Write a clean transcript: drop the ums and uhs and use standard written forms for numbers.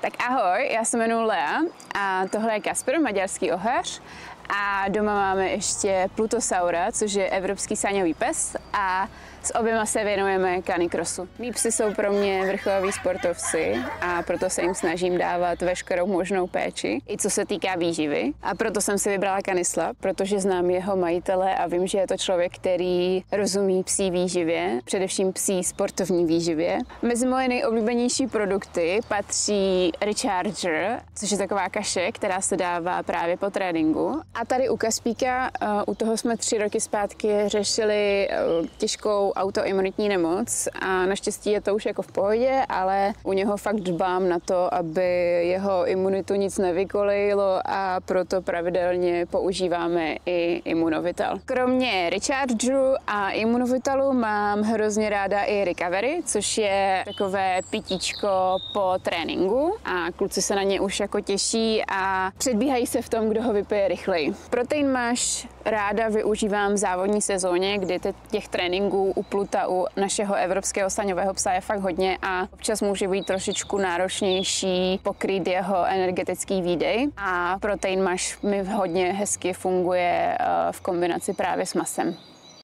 Tak ahoj, já se jmenuji Lea a tohle je Kasper, maďarský ohař. A doma máme ještě Plutosaura, což je evropský sáňový pes, a s oběma se věnujeme canicrossu. Mí psi jsou pro mě vrcholoví sportovci a proto se jim snažím dávat veškerou možnou péči, i co se týká výživy. A proto jsem si vybrala Kanisla, protože znám jeho majitele a vím, že je to člověk, který rozumí psí výživě, především psí sportovní výživě. Mezi moje nejoblíbenější produkty patří Recharger, což je taková kaše, která se dává právě po tréninku. A tady u Kaspíka, u toho jsme 3 roky zpátky řešili těžkou autoimunitní nemoc a naštěstí je to už jako v pohodě, ale u něho fakt dbám na to, aby jeho imunitu nic nevykolejilo, a proto pravidelně používáme i Imunovital. Kromě Rechargeru a Imunovitalu mám hrozně ráda i Recovery, což je takové pitíčko po tréninku a kluci se na ně už jako těší a předbíhají se v tom, kdo ho vypije rychleji. Protein Mash ráda využívám v závodní sezóně, kdy těch tréninků u Pluta, u našeho evropského saňového psa je fakt hodně a občas může být trošičku náročnější pokrýt jeho energetický výdej, a Protein Mash mi hodně hezky funguje v kombinaci právě s masem.